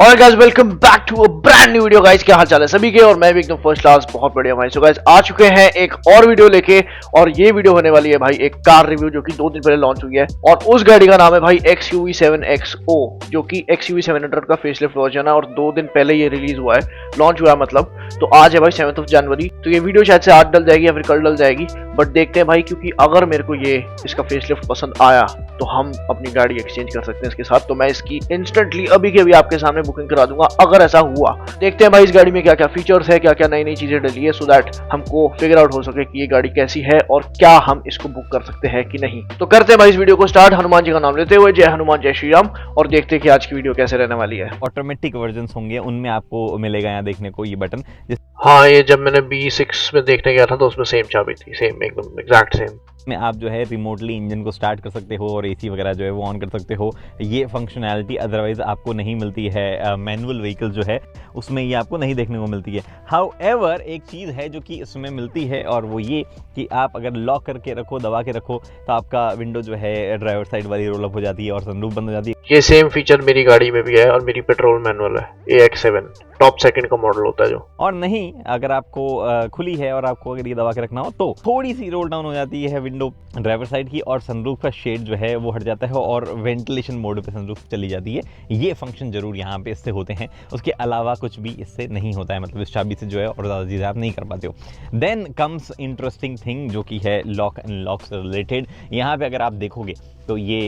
और guys welcome back to a brand new video. Guys क्या हाल चाल है सभी के, और मैं भी एकदम फर्स्ट क्लास बहुत बढ़िया भाई। सो गाइस आ चुके हैं एक और वीडियो लेके, और ये वीडियो होने वाली है भाई एक कार रिव्यू जो कि 2 दिन पहले लॉन्च हुई है, और उस गाड़ी का नाम है भाई XUV7XO, जो कि XUV700 का फेसलिफ्ट वर्जन है और 2 दिन पहले ये रिलीज हुआ है, लॉन्च हुआ है मतलब। तो आज है भाई 7 जनवरी, तो ये वीडियो शायद से आज डल जाएगी या फिर कल डल जाएगी, बट देखते हैं भाई, क्योंकि अगर मेरे को ये इसका फेसलिफ्ट पसंद आया तो हम अपनी गाड़ी एक्सचेंज कर सकते हैं इसके साथ। तो मैं इसकी इंस्टेंटली अभी के अभी आपके सामने बुकिंग करा दूंगा अगर ऐसा हुआ। देखते हैं भाई इस गाड़ी में क्या क्या फीचर्स है, क्या क्या नई नई चीजें डली है, सो दैट हमको फिगर आउट हो सके कि ये गाड़ी कैसी है और क्या हम इसको बुक कर सकते हैं कि नहीं। तो करते हैं भाई इस वीडियो को स्टार्ट हनुमान जी का नाम लेते हुए। जय हनुमान जय श्री राम। और देखते हैं कि आज की वीडियो कैसे रहने वाली है। ऑटोमेटिक वर्जन होंगे, उनमें आपको मिलेगा यहाँ देखने को ये बटन। हाँ, ये जब मैंने B6 में देखने गया था तो उसमें सेम चाबी थी, सेम एकदम एग्जैक्ट सेम। में आप जो है रिमोटली इंजन को स्टार्ट कर सकते हो और एसी वगैरह जो है वो ऑन कर सकते हो। ये फंक्शनैलिटी अदरवाइज आपको नहीं मिलती है, मैनुअल व्हीकल जो है उसमें ये आपको नहीं देखने को मिलती है। हाउएवर एक चीज़ है जो कि इसमें मिलती है, और वो ये कि आप अगर लॉक करके रखो, दबा के रखो, तो आपका विंडो जो है ड्राइवर साइड वाली रोल अप हो जाती है और सनरूफ बंद हो जाती है। ये सेम फीचर मेरी गाड़ी में भी है, और मेरी पेट्रोल मैनुअल है, AX7 टॉप सेकंड का मॉडल होता है जो। और नहीं, अगर आपको खुली है और आपको अगर ये दबा के रखना हो तो थोड़ी सी रोल डाउन हो जाती है विंडो ड्राइवर साइड की, और सनरूफ का शेड जो है वो हट जाता है और वेंटिलेशन मोड पे सनरूफ चली जाती है। ये फंक्शन जरूर यहाँ पे इससे होते हैं, उसके अलावा कुछ भी इससे नहीं होता है, मतलब इस चाबी से जो है और ज़्यादा चीज़ें आप नहीं कर पाते हो। देन कम्स इंटरेस्टिंग थिंग जो कि है लॉक एंड लॉक से रिलेटेड। यहाँ पे अगर आप देखोगे तो ये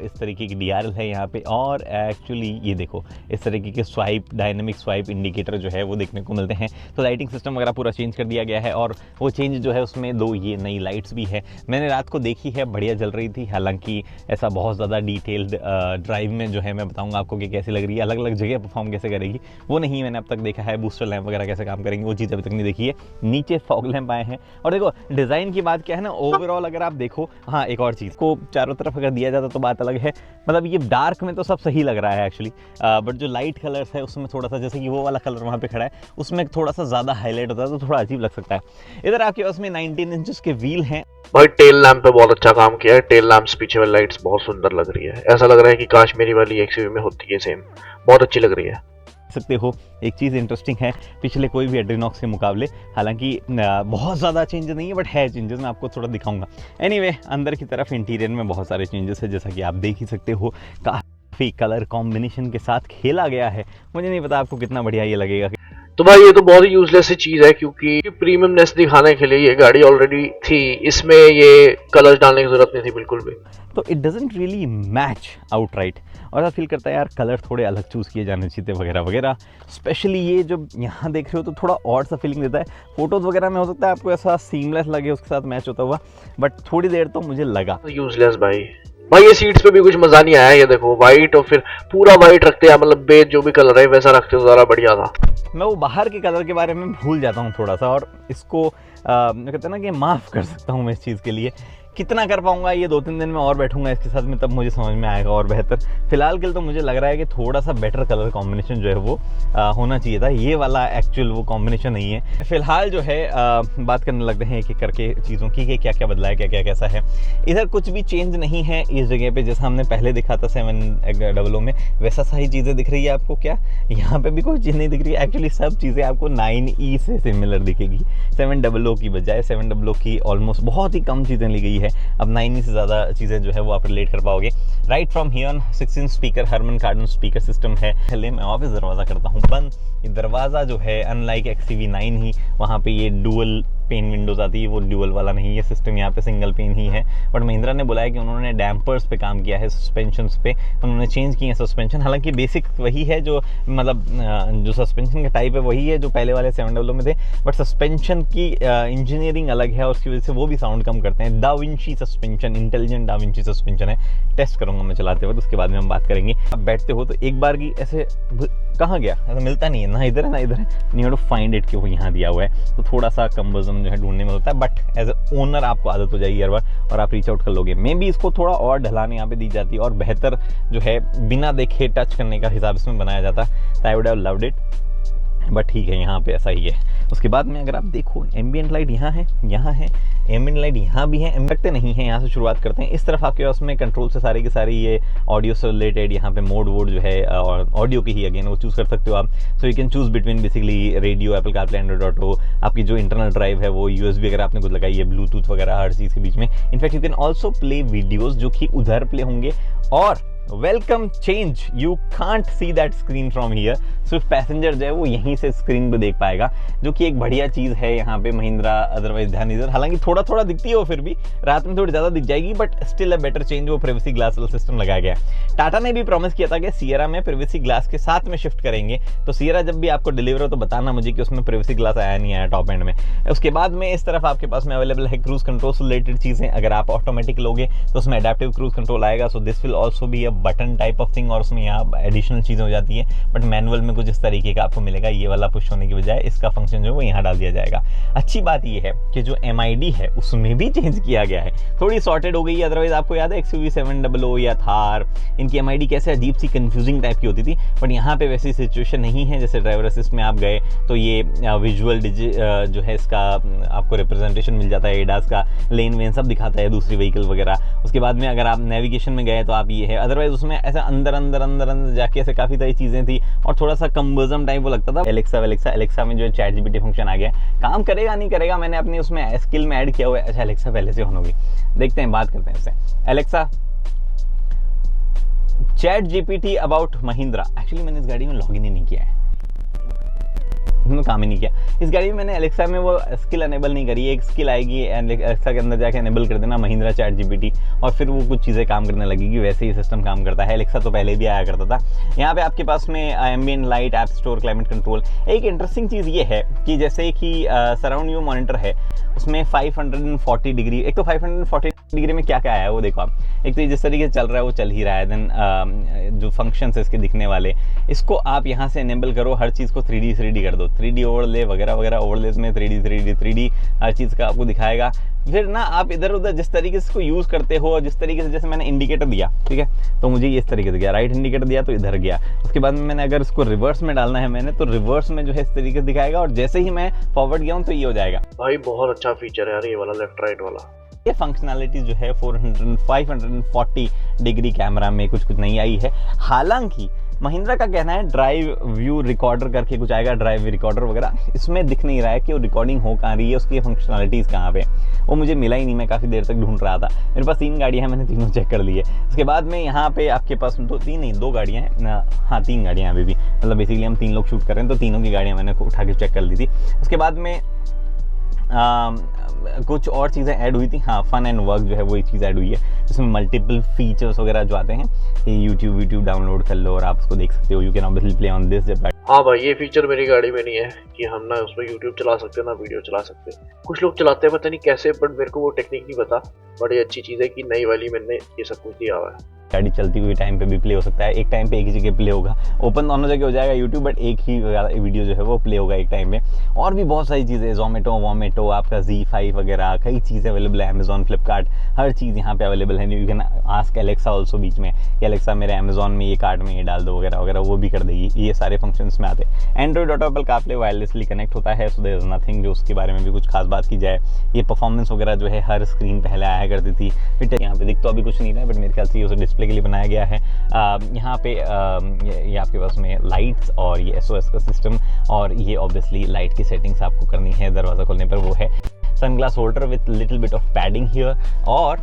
इस तरीके की DRL है यहाँ पे, और एक्चुअली ये देखो इस तरीके के स्वाइप, डायनेमिक स्वाइप इंडिकेटर जो है वो देखने को मिलते हैं। तो लाइटिंग सिस्टम वगैरह पूरा चेंज कर दिया गया है, और वो चेंज जो है उसमें 2 ये नई लाइट्स भी है। मैंने रात को देखी है, बढ़िया जल रही थी। हालांकि ऐसा बहुत ज़्यादा डिटेल्ड ड्राइव में जो है मैं बताऊँगा आपको कि कैसी लग रही है, अलग अलग जगह परफॉर्म कैसे करेगी वो नहीं मैंने अब तक देखा है। बूस्टर लैंप वगैरह कैसे काम करेंगे वो चीज़ अभी तक नहीं देखी है। नीचे फॉग लैंप आए हैं, और देखो डिज़ाइन की बात क्या है ना, ओवरऑल अगर आप देखो, हाँ एक और चीज़ को चारों तरफ अगर दिया जाता तो बात अलग है, मतलब ये डार्क में तो सब सही लग रहा है एक्चुअली, बट जो लाइट कलर्स है उसमें थोड़ा सा, जैसे कि वो वाला कलर वहाँ पे खड़ा है उसमें थोड़ा सा ज़्यादा हाईलाइट होता है तो थोड़ा अजीब लग सकता है। इधर आपके पास में 19 इंचेस के व्हील हैं। भाई टेल लैंप पे बहुत अच्छा काम किया है, टेल लैंप्स पीछे वाली लाइट्स बहुत सुंदर लग रही है, ऐसा लग रहा है कि काश मेरी वाली XUV में होती है सेम, बहुत अच्छी लग रही है। सकते हो एक चीज़ इंटरेस्टिंग है पिछले कोई भी एड्रीनॉक्स के मुकाबले, हालांकि बहुत ज़्यादा चेंजेस नहीं है बट है चेंजेस, मैं आपको थोड़ा दिखाऊंगा। एनीवे अंदर की तरफ इंटीरियर में बहुत सारे चेंजेस है, जैसा कि आप देख ही सकते हो। काफ़ी कलर कॉम्बिनेशन के साथ खेला गया है, मुझे नहीं पता आपको कितना बढ़िया ये लगेगा। तो भाई ये तो बहुत ही यूजलेस सी चीज है, क्योंकि प्रीमियमनेस दिखाने के लिए ये गाड़ी ऑलरेडी थी, इसमें ये कलर्स डालने की जरूरत नहीं थी बिल्कुल भी। तो it doesn't really match outright, और ऐसा फील करता है यार कलर थोड़े अलग चूज़ किए जाने चाहिए वगैरह वगैरह। स्पेशली ये जो यहाँ देख रहे हो तो थोड़ा और सा फीलिंग देता है। फोटोज़ वगैरह में हो सकता है आपको ऐसा सीमलेस लगे उसके साथ मैच होता हुआ, बट थोड़ी देर तो मुझे लगा यूजलेस। भाई ये सीट्स पे भी कुछ मजा नहीं आया, ये देखो व्हाइट, और फिर पूरा व्हाइट रखते हैं, मतलब बेज जो भी कलर है वैसा रखते हो ज़्यादा बढ़िया था। मैं वो बाहर के कलर के बारे में भूल जाता हूँ थोड़ा सा, और इसको कहते हैं ना कि माफ़ कर सकता हूँ मैं इस चीज़ के लिए। कितना कर पाऊंगा ये 2-3 दिन में और बैठूंगा इसके साथ में, तब मुझे समझ में आएगा और बेहतर। फिलहाल के लिए तो मुझे लग रहा है कि थोड़ा सा बेटर कलर कॉम्बिनेशन जो है वो होना चाहिए था, ये वाला एक्चुअल वो कॉम्बिनेशन नहीं है। फिलहाल जो है बात करने लगते हैं एक एक करके चीज़ों की कि क्या क्या बदला है, क्या क्या कैसा है। इधर कुछ भी चेंज नहीं है इस जगह पे, जैसा हमने पहले दिखा था 700 में, वैसा सही चीज़ें दिख रही है आपको। क्या यहाँ पे भी कोई चीज़ नहीं दिख रही है एक्चुअली, सब चीज़ें आपको 9E से सिमिलर दिखेगी 700 की बजाय। 700 की ऑलमोस्ट बहुत ही कम चीज़ें ली गई है, अब 9E से ज़्यादा चीज़ें जो है वो आप रिलेट कर पाओगे। Right from here 16 speaker Harman Kardon speaker system है। पहले मैं ऑफिस दरवाज़ा करता हूँ बंद। ये दरवाज़ा जो है अनलाइक XUV9 ही, वहाँ पे ये डुअल पेन विंडोज़ आती है, वो ड्यूअल वाला नहीं, ये सिस्टम यहाँ पे सिंगल पेन ही है। बट महिंद्रा ने बोला है कि उन्होंने डैम्पर्स पे काम किया है, सस्पेंशंस पे उन्होंने चेंज किए हैं सस्पेंशन। हालांकि बेसिक वही है, जो मतलब जो सस्पेंशन का टाइप है वही है जो पहले वाले 700 में थे, बट सस्पेंशन की इंजीनियरिंग अलग है और उसकी वजह से वो भी साउंड कम करते हैं। Da Vinci suspension, intelligent da Vinci suspension है। टेस्ट करूँगा मैं चलाते वक्त, उसके बाद में हम बात करेंगे। अब बैठते हो तो एक बार की ऐसे कहाँ गया, ऐसा मिलता नहीं है, ना इधर है ना इधर है, नहीं टू फाइंड इट कि वो यहाँ दिया हुआ है, तो थोड़ा सा कम्बर्जन जो है ढूंढने में होता है। बट एज ए ओनर आपको आदत हो जाएगी हर बार और आप रीच आउट कर लोगे। मे बी इसको थोड़ा और ढलान यहाँ पे दी जाती है और बेहतर जो है बिना देखे टच करने का हिसाब इसमें बनाया जाता है, I would have loved it, but ठीक है यहाँ पे ऐसा ही है। उसके बाद में अगर आप देखो एम्बियंट लाइट यहाँ है, एम्बियंट लाइट यहाँ भी है, एम्बियंट नहीं है। यहाँ से शुरुआत करते हैं। इस तरफ आपके पास में कंट्रोल से सारी की सारी ये ऑडियो से रिलेटेड यहाँ पे मोड वोड जो है और ऑडियो की ही अगेन वो चूज़ कर सकते हो आप। So you can choose between basically radio, Apple CarPlay, Android auto, आपकी जो इंटरनल ड्राइव है वो USB अगर आपने कुछ लगाई है, ब्लूटूथ वगैरह हर चीज़ के बीच में। In fact you can also play videos जो कि उधर प्ले होंगे। और welcome change, you can't see that screen from here, सिर्फ पैसेंजर जो है वो यहीं से स्क्रीन को देख पाएगा, जो कि एक बढ़िया चीज़ है यहाँ पे महिंद्रा। अदरवाइज ध्यान दीजिए, हालांकि थोड़ा थोड़ा दिखती है वो, फिर भी रात में थोड़ी ज़्यादा दिख जाएगी, but still a better change. वो प्राइवेसी ग्लास वाला सिस्टम लगाया गया है। टाटा ने भी प्रॉमिस किया था कि सियरा में प्राइवेसी ग्लास के साथ में शिफ्ट करेंगे, तो सियरा जब भी आपको डिलीवर हो तो बताना मुझे कि उसमें प्राइवेसी ग्लास आया नहीं आया टॉप एंड में। उसके बाद में इस तरफ आपके पास में अवेलेबल है क्रूज कंट्रोल से रिलेटेड चीज़ें। अगर आप ऑटोमेटिक लोगे तो उसमें एडेप्टिव क्रूज कंट्रोल आएगा, so this will also be a button type of thing, और उसमें यहाँ एडिशनल चीज़ें हो जाती है। बट मैनुअल में कुछ इस तरीके का आपको मिलेगा, ये वाला पुश होने की बजाय इसका फंक्शन जो है वो यहाँ डाल दिया जाएगा। अच्छी बात ये है कि जो MID है उसमें भी चेंज किया गया है, थोड़ी सॉर्टेड हो गई है। अदरवाइज आपको याद है XUV 700 या थार, इनकी MID कैसे अजीब सी कंफ्यूजिंग टाइप की होती थी, बट यहाँ पे वैसी सिचुएशन नहीं है। जैसे ड्राइवर असिस्ट में आप गए तो ये विजुअल जो है इसका आपको रिप्रेजेंटेशन मिल जाता है, एडास का लेन वेन सब दिखाता है, दूसरी व्हीकल वगैरह। उसके बाद में अगर आप नेविगेशन में गए तो आप ये है। अदरवाइज उसमें ऐसा अंदर जाके ऐसे काफ़ी सारी चीज़ें थी और थोड़ा सा कम्बर्जम टाइप वो लगता था। एलेक्सा में जो है चैट GPT फंक्शन आ गया, काम करेगा नहीं करेगा मैंने अपने उसमें स्किल में ऐड किया हुआ है। अच्छा, एलेक्सा पहले से ऑन होगी, देखते हैं, बात करते हैं उससे। Alexa chat GPT about Mahindra. Actually मैंने इस गाड़ी में लॉगिन ही नहीं किया है, काम ही नहीं किया इस गाड़ी में मैंने। एलेक्सा में वो स्किल अनेबल नहीं करी। एक स्किल आएगी एलेक्सा के अंदर जाके अनेबल कर देना महिंद्रा चैट GPT, और फिर वो कुछ चीज़ें काम करने लगेगी। वैसे ही सिस्टम काम करता है। एलेक्सा तो पहले भी आया करता था। यहाँ पे आपके पास में ambient light, app store, climate control. एक इंटरेस्टिंग चीज़ ये है कि जैसे कि सराउंड व्यू मॉनिटर है, उसमें 540 डिग्री। एक तो 540 डिग्री में क्या क्या आया है वो देखो आप। एक तो जिस तरीके से चल रहा है वो चल ही रहा है। देन जो फंक्शंस है इसके दिखने वाले, इसको आप यहाँ से एनेबल करो, हर चीज़ को 3D कर दो, 3D ओवरले वगैरह वगैरह। ओवरलेस में 3D हर चीज़ का आपको दिखाएगा। फिर ना आप इधर उधर जिस तरीके से इसको यूज़ करते हो, जिस तरीके से, जैसे मैंने इंडिकेटर दिया, ठीक है, तो मुझे ये इस तरीके से गया, राइट इंडिकेटर दिया तो इधर गया। उसके बाद में मैंने अगर इसको रिवर्स में डालना है मैंने, तो रिवर्स में जो है इस तरीके से दिखाएगा, और जैसे ही मैं फॉरवर्ड गया हूँ तो ये हो जाएगा। भाई बहुत अच्छा फीचर है यार ये वाला, लेफ्ट राइट वाला। ये फंक्शनैलिटी जो है 540 डिग्री कैमरा में कुछ नहीं आई है। हालांकि महिंद्रा का कहना है ड्राइव व्यू रिकॉर्डर करके कुछ आएगा, ड्राइव रिकॉर्डर वगैरह। इसमें दिख नहीं रहा है कि वो रिकॉर्डिंग हो कहाँ रही है, उसकी फंक्शनैलिटीज़ कहाँ पे, वो मुझे मिला ही नहीं। मैं काफ़ी देर तक ढूंढ रहा था। मेरे पास 3 गाड़ियाँ हैं, मैंने तीनों चेक कर ली है। उसके बाद में यहाँ पे आपके पास 2 गाड़ियाँ हैं, हाँ 3 गाड़ियाँ अभी भी, मतलब बेसिकली हम 3 लोग शूट कर रहे हैं तो तीनों की गाड़ियाँ मैंने उठा के चेक कर ली थी। उसके बाद में कुछ और चीज़ें ऐड हुई थी। हाँ, फन एंड वर्क जो है वो एक चीज़ ऐड हुई है, जिसमें मल्टीपल फीचर्स वगैरह जो आते हैं, यूट्यूब डाउनलोड कर लो और आप उसको देख सकते हो। You can obviously play on this. हाँ भाई, ये फीचर मेरी गाड़ी में नहीं है कि हम ना उसमें यूट्यूब चला सकते हैं ना वीडियो चला सकते हैं। कुछ लोग चलाते हैं, पता नहीं कैसे, बट मेरे को वो टेक्निक नहीं पता। बड़ी अच्छी चीज़ है कि नई वाली मैंने ये सब कुछ दिया हुआ है। गाड़ी चलती हुई टाइम पे भी प्ले हो सकता है, एक टाइम पे एक ही जगह प्ले होगा। ओपन दोनों जगह हो जाएगा यूट्यूब, बट एक ही वीडियो जो है वो प्ले होगा एक टाइम में। और भी बहुत सारी चीज़ें, जोमेटो वोमेटो, आपका Z5 वगैरह, कई चीज़ें अवेलेबल है। अमेजॉन, फ्लिपकार्ट, हर चीज़ यहाँ पे अवेलेबल है। You can ask Alexa also बीच में कि एलेक्सा मेरे अमेजॉन में ये कार्ट में ये डाल दो वगैरह वगैरह, वो भी कर देगी। ये सारे फंक्शंस में आते हैं। Android auto, Apple CarPlay wirelessly connect होता है, सो देयर इज नथिंग जो उसके बारे में भी कुछ खास बात की जाए। ये परफॉर्मेंस वगैरह जो है हर स्क्रीन पहले आया करती थी, फिर यहाँ पे दिख तो अभी कुछ नहीं रहा है, बट मेरे ख्याल से उसे डिस्प्ले के लिए बनाया गया है। यहाँ पे ये आपके पास में लाइट्स और ये SOS का सिस्टम, और ये ऑब्वियसली लाइट की सेटिंग्स आपको करनी है दरवाज़ा खोलने पर, वो है sunglass holder with little bit of padding here. और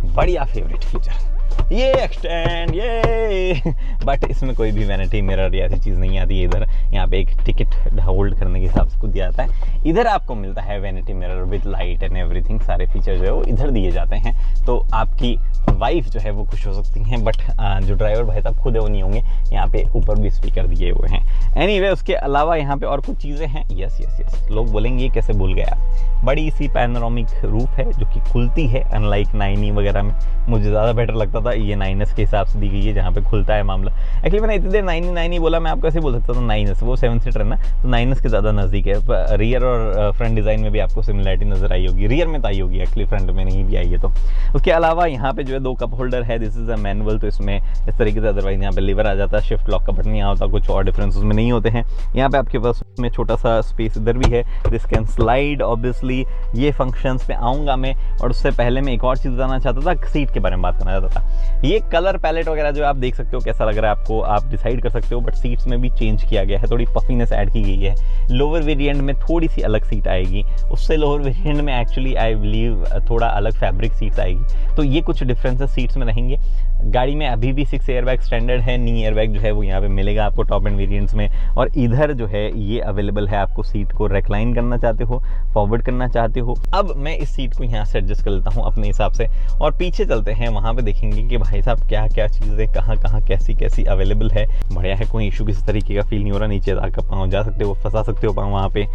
बढ़िया फेवरेट फीचर ये एक्सटेंड, ये बट इसमें कोई भी वैनिटी मिरर या ऐसी चीज़ नहीं आती है। इधर यहाँ पे एक टिकट होल्ड करने के हिसाब से खुद दिया जाता है। इधर आपको मिलता है vanity mirror with light and everything, सारे फीचर जो है वो इधर दिए जाते हैं। तो आपकी वाइफ जो है वो खुश हो सकती हैं, बट जो ड्राइवर भाई साहब खुद है वो नहीं होंगे। यहाँ पे ऊपर भी स्पीकर दिए हुए हैं। एनीवे, उसके अलावा यहाँ पे और कुछ चीज़ें हैं। यस, लोग बोलेंगे कैसे भूल गया। बड़ी सी पैनोरामिक रूफ है जो कि खुलती है, अनलाइक 9e वगैरह में। मुझे ज़्यादा बेटर लगता था, ये 9s के हिसाब से दी गई है जहाँ पे खुलता है मामला। एक्चुअली मैंने इतनी देर 9e बोला, मैं आपको ऐसे बोल सकता था 9s, वो 7 सीटर है ना, तो 9s के ज़्यादा नज़दीक है। रियर और फ्रंट डिज़ाइन में भी आपको सिमिलरिटी नज़र आई होगी। रियर में तो आई होगी एक्चुअली, फ्रंट में नहीं भी आई है। तो उसके अलावा यहाँ पे जो है दो कप होल्डर है, दिस इज अ मैनुअल, तो इसमें इस तरीके से, अदरवाइज यहाँ पे लीवर आ जाता है, शिफ्ट लॉक का बटन यहाँ होता, कुछ और डिफरेंस उसमें नहीं होते हैं। यहाँ पे आपके पास में छोटा सा स्पेस इधर भी है, दिस कैन स्लाइड, ऑब्वियसली ये फंक्शंस पे आऊँगा मैं। और उससे पहले मैं एक और चीज़ बताना चाहता था, सीट के बारे में बात करना चाहता था। ये कलर पैलेट वगैरह जो आप देख सकते हो कैसा लग रहा है आपको, आप डिसाइड कर सकते हो, बट सीट्स में भी चेंज किया गया है, थोड़ी पफीनेस ऐड की गई है। लोअर वेरिएंट में थोड़ी सी अलग सीट आएगी, उससे लोअर वेरिएंट में एक्चुअली आई बिलीव थोड़ा अलग फैब्रिक सीट्स आएगी, तो ये कुछ डिफरेंसेस सीट्स में रहेंगे। गाड़ी में अभी भी 6 एयरबैग स्टैंडर्ड है, नी एयरबैग जो है वो यहाँ पे मिलेगा आपको टॉप एंड वेरिएंट्स में। और इधर जो है ये अवेलेबल है आपको, सीट को रेक्लाइन करना चाहते हो, फॉरवर्ड करना चाहते हो। अब मैं इस सीट को यहाँ से एडजस्ट कर लेता हूँ अपने हिसाब से, और पीछे चलते हैं, वहाँ पे देखेंगे कि भाई साहब क्या क्या चीज़ें कहाँ कहाँ कैसी कैसी अवेलेबल है। बढ़िया है, कोई इशू किसी तरीके का फील नहीं हो रहा, नीचे आकर पाँव जा सकते हो, फंसा सकते हो पाँव वहाँ पे।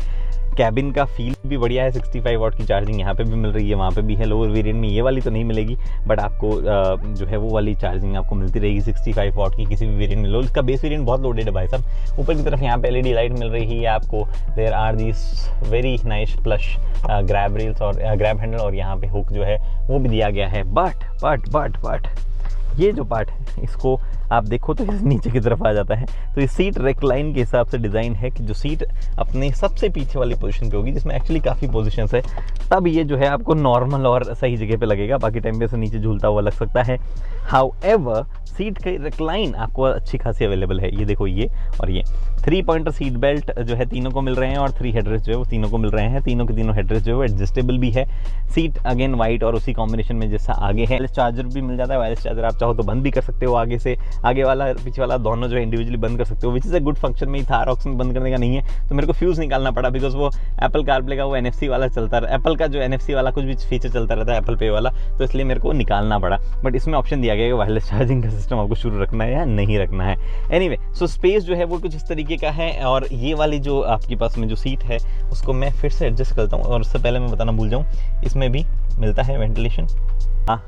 कैबिन का फील भी बढ़िया है, 65 वाट की चार्जिंग यहाँ पे भी मिल रही है, वहाँ पे भी है। लोअर वेरिएंट में ये वाली तो नहीं मिलेगी, बट आपको जो है वो वाली चार्जिंग आपको मिलती रहेगी 65 वाट की किसी भी वेरिएंट में लो। इसका बेस वेरिएंट बहुत लोडेड है भाई साहब। ऊपर की तरफ यहाँ पे LED लाइट मिल रही है आपको, there are this very nice plush grab rails और ग्रैब हैंडल, और यहाँ पे हुक जो है वो भी दिया गया है। बट ये जो पार्ट है इसको आप देखो तो इस नीचे की तरफ आ जाता है, तो ये सीट रेक्लाइन के हिसाब से डिज़ाइन है कि जो सीट अपने सबसे पीछे वाली पोजीशन पे होगी, जिसमें एक्चुअली काफ़ी पोजीशंस है, तब ये जो है आपको नॉर्मल और सही जगह पे लगेगा, बाकी टाइम पे से नीचे झूलता हुआ लग सकता है। हाउएवर सीट का रेक्लाइन आपको अच्छी खासी अवेलेबल है, ये देखो ये और ये 3 पॉइंटर सीट बेल्ट जो है तीनों को मिल रहे हैं, और 3 हेडरेस्ट जो है वो तीनों को मिल रहे हैं। तीनों के तीनों हेडरेस्ट जो है वो एडजस्टेबल भी है। सीट अगेन वाइट और उसी कॉम्बिनेशन में जैसा आगे है। वायरलेस चार्जर भी मिल जाता है, वायरलेस चार्जर आप चाहो तो बंद भी कर सकते हो, आगे से आगे वाला पीछे वाला दोनों जो है इंडिविजुअली बंद कर सकते हो, which is a good function. में था रॉक्स में बंद करने का नहीं है, तो मेरे को फ्यूज़ निकालना पड़ा, बिकॉज वो एप्पल कारप्ले का वो NFC वाला चलता रहा, एप्पल का जो NFC वाला कुछ भी फीचर चलता रहता है एप्पल पे वाला, तो इसलिए मेरे को निकालना पड़ा। बट इसमें ऑप्शन दिया गया है कि वायरलेस चार्जिंग का सिस्टम आपको शुरू रखना है या नहीं रखना है। एनीवे, सो स्पेस जो है वो कुछ इस तरीके का है, और ये वाली जो आपके पास में जो सीट है उसको मैं फिर से एडजस्ट करता हूँ। और उससे पहले मैं बताना भूल जाऊँ, इसमें भी मिलता है वेंटिलेशन। हाँ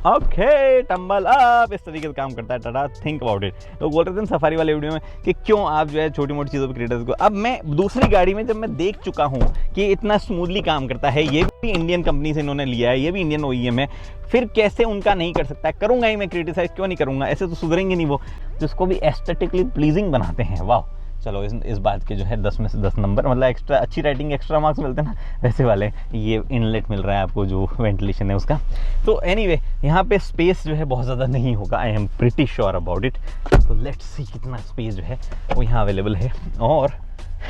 ओके, टम्बल अप, इस तरीके से काम करता है। Tata, think about it. लोग बोल रहे थे सफारी वाले वीडियो में कि क्यों आप जो है छोटी मोटी चीज़ों पर क्रिएटर्स को, अब मैं दूसरी गाड़ी में जब मैं देख चुका हूँ कि इतना स्मूथली काम करता है, ये भी इंडियन कंपनी से इन्होंने लिया है, ये भी इंडियन OEM है, फिर कैसे उनका नहीं कर सकता है? करूँगा ही मैं, क्रिटिसाइज क्यों नहीं करूँगा? ऐसे तो सुधरेंगे नहीं वो, जिसको भी एस्थेटिकली प्लीजिंग बनाते हैं। वाह, चलो इस बात के जो है 10 में से 10 नंबर, मतलब एक्स्ट्रा अच्छी राइटिंग एक्स्ट्रा मार्क्स मिलते हैं ना, वैसे वाले। ये इनलेट मिल रहा है आपको जो वेंटिलेशन है उसका। तो एनीवे, यहाँ पे स्पेस जो है बहुत ज़्यादा नहीं होगा, I am pretty sure about it. तो लेट्स सी कितना स्पेस जो है वो यहाँ अवेलेबल है, और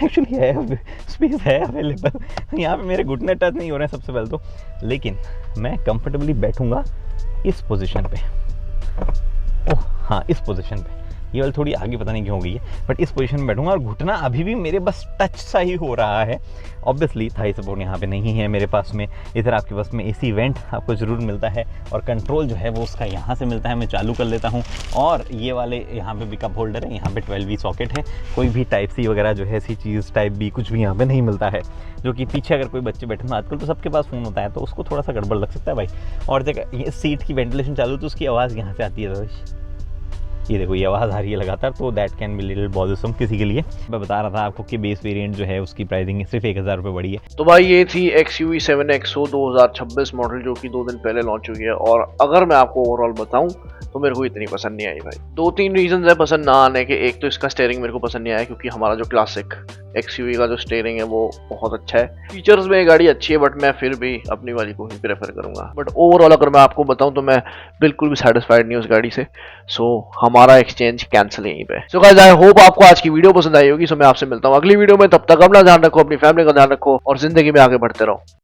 एक्चुअली है स्पेस है अवेलेबल। यहाँ पे मेरे घुटने टच नहीं हो रहे हैं सबसे पहले तो, लेकिन मैं कंफर्टेबली बैठूँगा इस पोजीशन पे। ओह हाँ, इस पोजीशन पे, ये वाली थोड़ी आगे पता नहीं क्यों हो गई है, बट इस पोजीशन में बैठूंगा, और घुटना अभी भी मेरे बस टच सा ही हो रहा है। ऑब्वियसली थाई सपोर्ट यहाँ पे नहीं है मेरे पास में। इधर आपके पास में AC वेंट आपको ज़रूर मिलता है, और कंट्रोल जो है वो उसका यहाँ से मिलता है। मैं चालू कर लेता हूँ, और ये वाले यहाँ पे भी कप होल्डर है, यहाँ पे 12V सॉकेट है। कोई भी टाइप C वगैरह जो है ऐसी चीज़ टाइप B कुछ भी यहाँ पे नहीं मिलता है, जो कि पीछे अगर कोई बच्चे बैठे ना, आजकल तो सबके पास फ़ोन होता है, तो उसको थोड़ा सा गड़बड़ लग सकता है भाई। और जगह ये सीट की वेंटिलेशन चालू, तो उसकी आवाज़ यहाँ से आती है, ये देखो ये आवाज़ आ रही है लगातार, तो that can be little bothersome किसी के लिए। मैं बता रहा था आपको कि बेस वेरिएंट जो है उसकी प्राइसिंग सिर्फ 1000 रुपये बढ़ी है। तो भाई ये थी XUV 7XO 2026 मॉडल, जो कि 2 दिन पहले लॉन्च हुई है। और अगर मैं आपको ओवरऑल बताऊं तो मेरे को इतनी पसंद नहीं आई भाई। 2-3 रीजन है पसंद ना आने के। एक तो इसका स्टीयरिंग मेरे को पसंद नहीं आया, क्योंकि हमारा जो क्लासिक XUV का जो स्टीयरिंग है वो बहुत अच्छा है। फीचर्स में ये गाड़ी अच्छी है, बट मैं फिर भी अपनी वाली को ही प्रेफर करूंगा। बट ओवरऑल अगर मैं आपको बताऊं तो मैं बिल्कुल भी सेटिस्फाइड नहीं हूं उस गाड़ी से। सो हमारा एक्सचेंज कैंसिल यहीं पे। सो गाइस, आई होप आपको आज की वीडियो पसंद आई होगी। सो मैं आपसे मिलता हूं अगली वीडियो में, तब तक अपना ध्यान रखो, अपनी फैमिली का ध्यान रखो, और जिंदगी में आगे बढ़ते रहो।